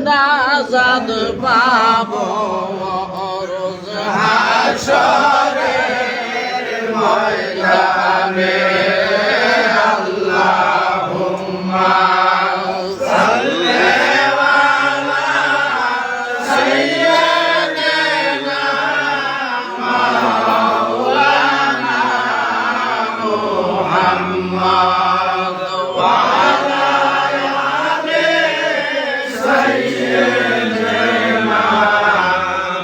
নাজাদ পাবো রোজ হাশরের ময়দানে আল্লাহুম্মা সাল্লি আলা সাইয়্যিদিনা মাওলানা মুহাম্মদ ওয়া আলা আলি সাইয়্যিদিনা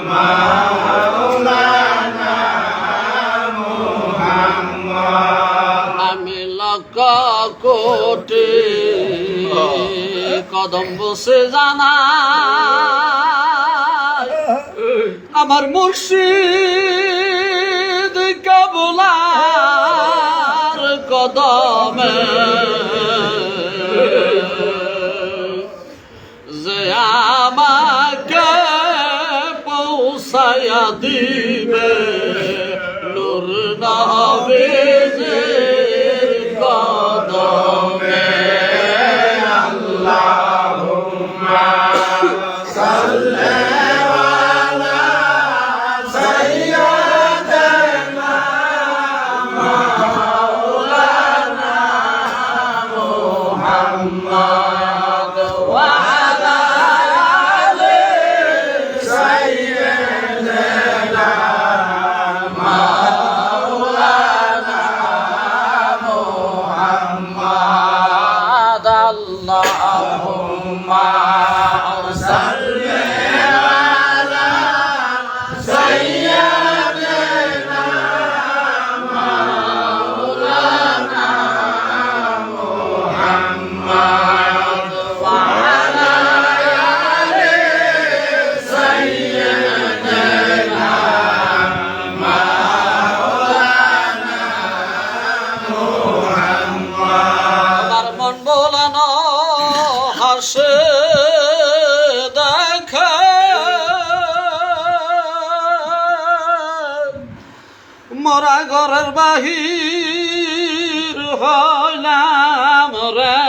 মাওলানা মুহাম্মদ। আমি লক্ষ কোটি কদম বসে জানা আমার মুর্শিদ কাবুলার কদমে যে আমাকে পৌঁছায়া দিবে নূর নবীর কদমে আল্লাহুম্মা সাল্লি আলা সাইয়্যিদিনা মাওলানা মুহাম্মদ ওয়া আলা আলি সাইয়্যিদিনা মাওলানা মুহাম্মদ। আল্লাহুম্মা সাল্লি আলা সাইয়্যিদিনা মাওলানা মুহাম্মদ ওয়া আলা আলি সাইয়্যিদিনা মাওলানা মুহাম্মদ। আমার মন বোলানো হাসে দেখা মরা ঘরের বাহির হইলাম রে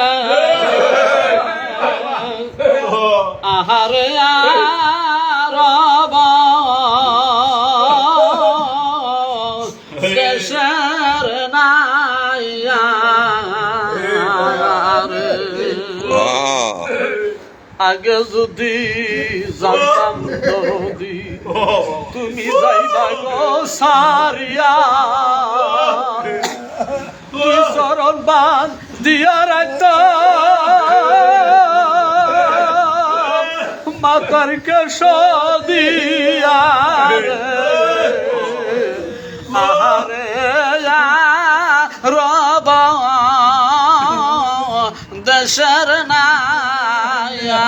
আহারে আরব দেশের নাইয়া আগে যদি জানতাম যদি তুমি যাইবা গো সারিয়া তুই চরণ বান দিয়া রাখতা মাতার কেশ দিয়া আহারে রব দেশের নাইয়া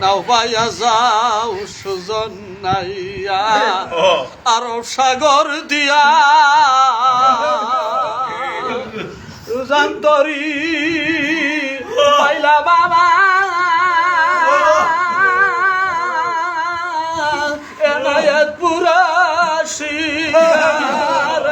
নাও পাইয়া যাও সুজন নাইয়া আরব সাগর দিয়া রুজান্তরি পাইলা বাবা এনায়েত পুরা শিয়ার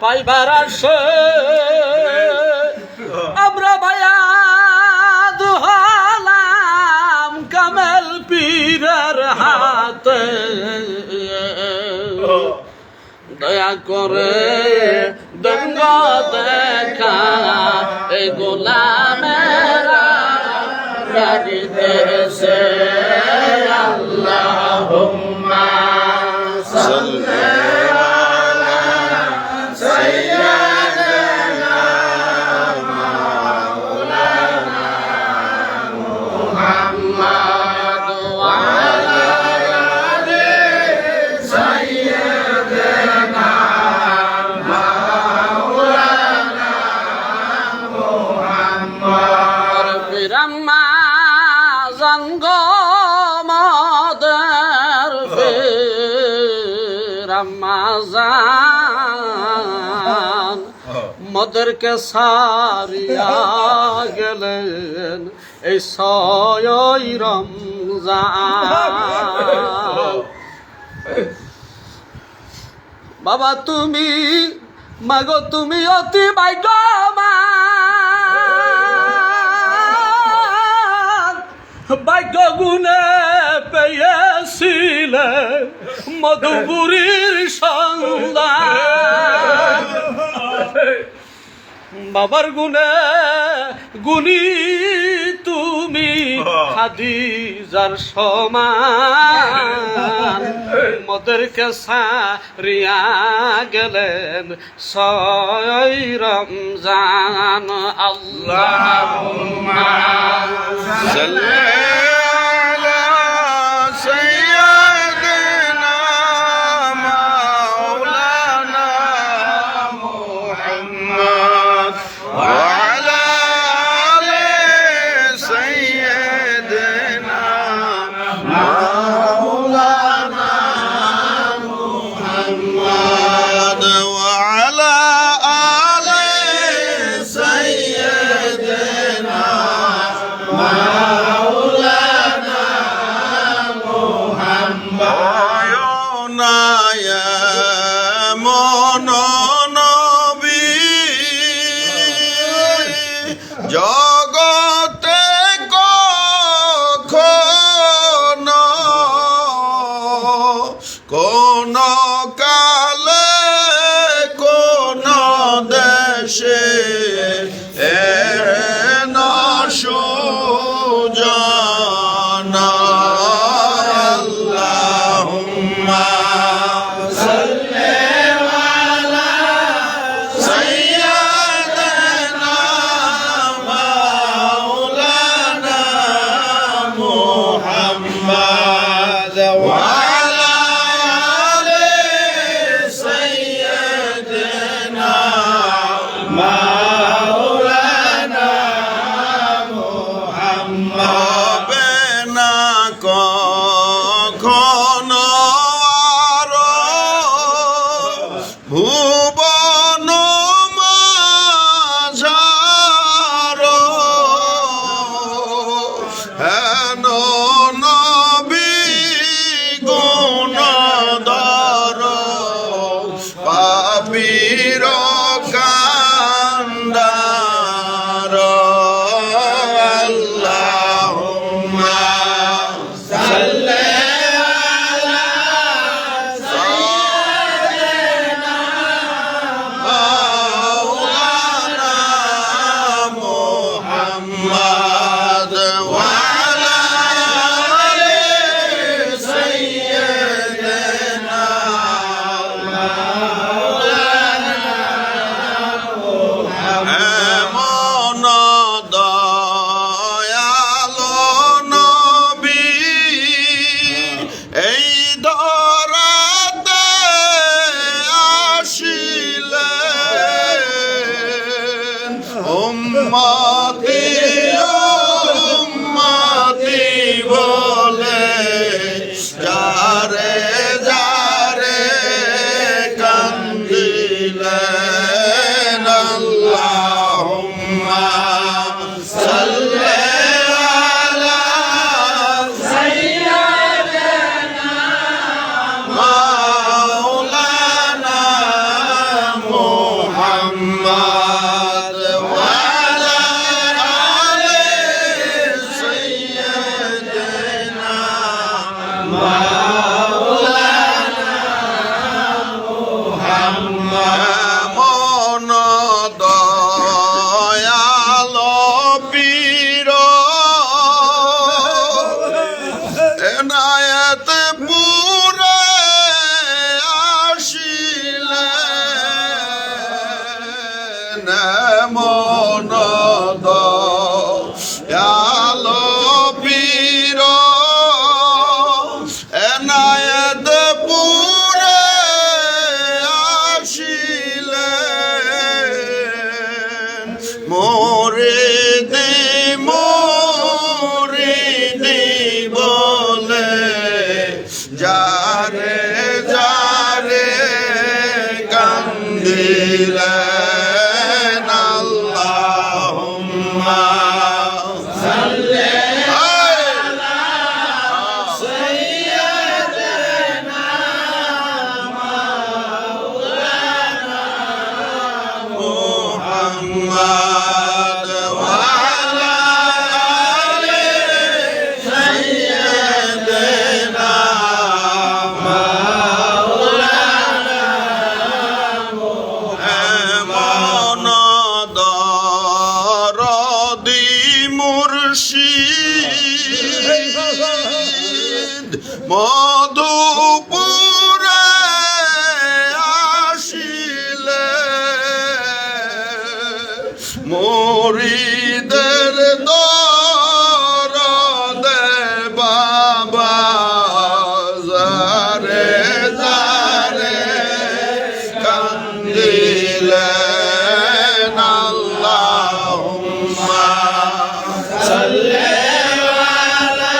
পাইবার আসে আমরা ভাইয়া দুহালাম কামেল পীরের হাতে দয়া করে দঙ্গ দেখা এই গোলামেরা গাড়িতেছে আল্লাহুম্মা সাল্লি আম্মা জানগ মদের ফের আম্মা জান মদেরকে সারিয়া গেলেন এই 6ই রমজান। বাবা তুমি মাগো তুমি অতি ভাগ্যবান, ভাগ্য গুণে পেয়েছিলে মধুপুরীর সন্ধান। বাবার গুণে গুণী তুমি খাদিজার সমান, মদেরকে সারিয়া গেলেন 6ই রমজান। আল্লাহুম্মা সাল্লি আলা সাইয়্যিদিনা মাওলানা মুহাম্মদ ওয়া আলা আলি সাইয়্যিদিনা মাওলানা মুহাম্মদ ওয়া আলা আলি সাইয়্যিদিনা মাওলানা মুহাম্মদ। মন নবী জগতে কখনো কোন কালে কোন দেশে এন সুজানা। আল্লাহুম্মা সাল্লি আলা সাইয়্যিদিনা মাওলানা মুহাম্মদ ওয়া আলা আলি সাইয়্যিদিনা মাওলানা মুহাম্মদ। না কখনো আর ভুবন মাঝার হেন নবী গুণধর পাপীর কান্দার। আল্লাহুম্মা সাল্লি আলা সাইয়্যিদিনা মাওলানা মুহাম্মদ ওয়া আলা মধুপুরে আসিলে মুরিদের দরদে বাবা জারে জারে কান্দিলেন আল্লাহুম্মা সাল্লি আলা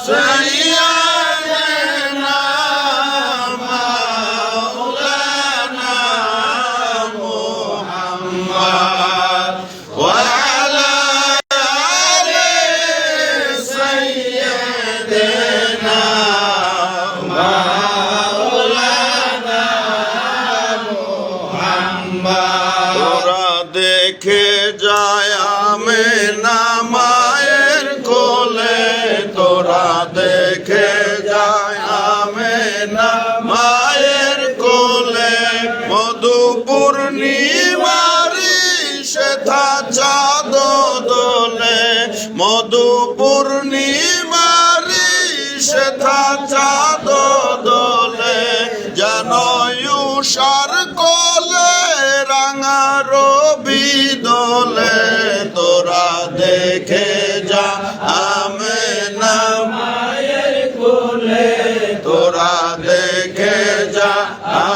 সাইয়্যিদিনা মাওলানা মুহাম্মদ ওয়া আলা আলি সাইয়্যিদিনা মাওলানা মুহাম্মদ। তোরা দেখে যায় আমেনা মায়ের কোলে, তোরা দেখে যায় আমেনা মায়ের কোলে, মধু পূর্ণিমারি সেথা চাঁদ দোলে, মধু পূর্ণিমারি সেথা চাঁদ দোলে, জানয়ুষার কোলে রাঙা রবি দোলে, তোরা দেখে যা আমেনা মায়ের কোলে, তোরা দেখে যা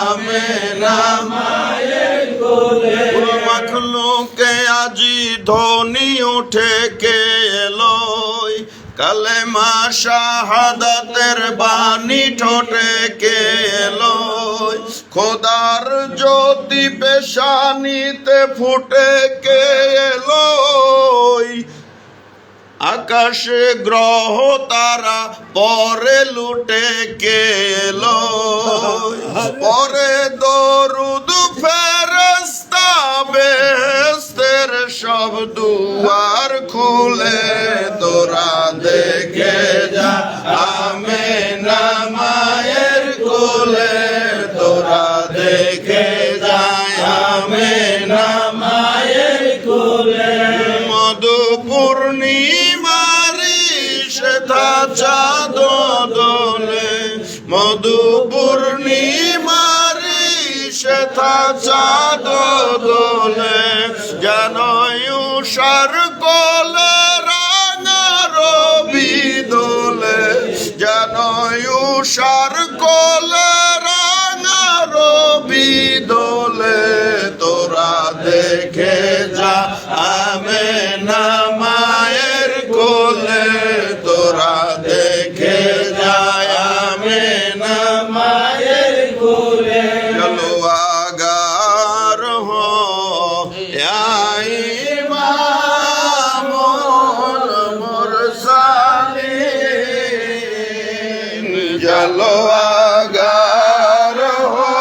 আমেনা মায়ের কোলে। মাখলুকে আজি ধ্বনি উঠে কে এলোই, কালেমা শাহাদাতের বাণী ঠোঁটে কে এলোই, খোদার জ্যোতি পেশানিতে ফুটে কে এলোই, আকাশে গ্রহ তারা পরে লুটে কে এলোই, পরে দরুদ ফেরেশতা বেহেশতের সব দুয়ার খুলে, তোরা দেখে যা আমেনা মায়ের কোলে, তোরা দেখে যা আমেনা মায়ের কোলে, মধু পূর্ণিমারি সেথা চাঁদ দোলে, মধু পূর্ণিমারি সেথা চাঁদ দোলে, জানয়ুষার কোলে রাঙা রবি দোলে, জানয়ুষার কোলে রাঙা রবি দোলে, তোরা দেখে যা আমেনা মায়ের কোলে, তোরা দেখে যা আমেনা মায়ের কোলে। চলো আগার হো ইমামুল মুরসালিন, চলো আগার হো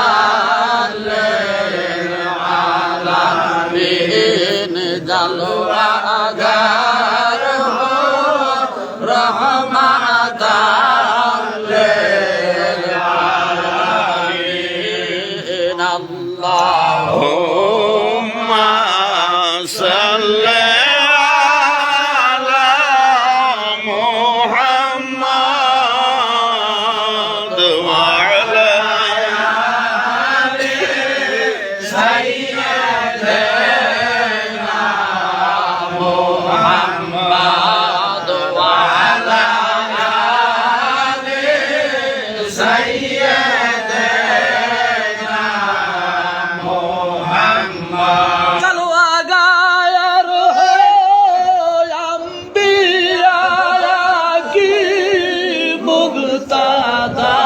রহমাতাল লিল আলামিন, জালো আগার হো রহমাতাল লিল আলামিন। আল্লাহুম্মা সাল্লি আলা মুহাম্মাদ ওয়া আলা আলি সাইয়্যিদিনা মুহাম্মদ ওয়া আলা আলি সাইয়্যিদিনা মুহাম্মদ। চলো আগায়ার হো আম্বিয়া কি মুগতাদা,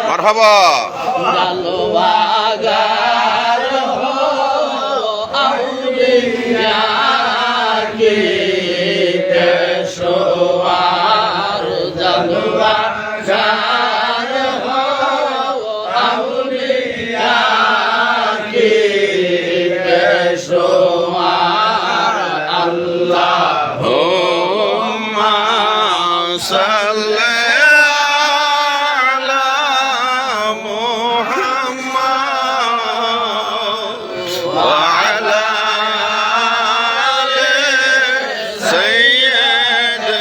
মারহাবা। চলো আগার হো আউলিয়া কি পেশোয়ার, চলো আগার হো আউলিয়া কি পেশোয়ার, আল্লাহুম্মা সাল্লি আলা মুহাম্মাদ ওয়া আলা আলি সাইয়্যিদিনা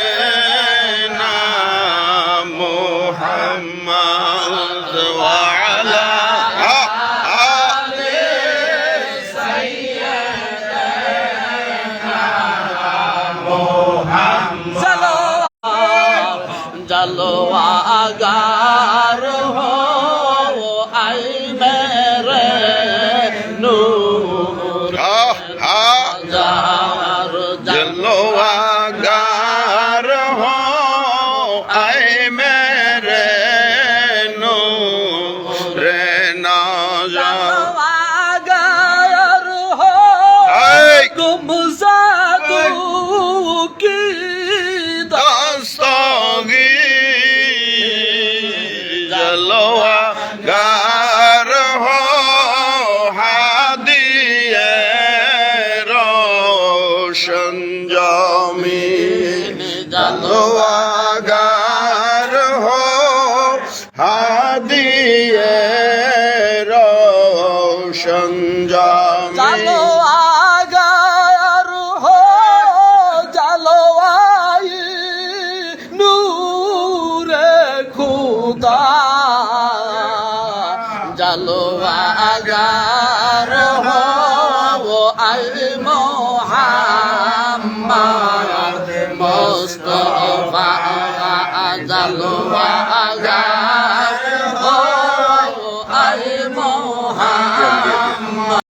हजार जलवागार हो आए मेरे नूरे नज़र जलवागर हो तुम जादू की दस्तगीर जलवागार हो हादिए रोशन जमीन जलवागार हो हादिए रोशन जमीन जलवागर हो जलवाई नूरे खुदा जलवागर हो वो अल मोहम्मद मुस्तफा जलवा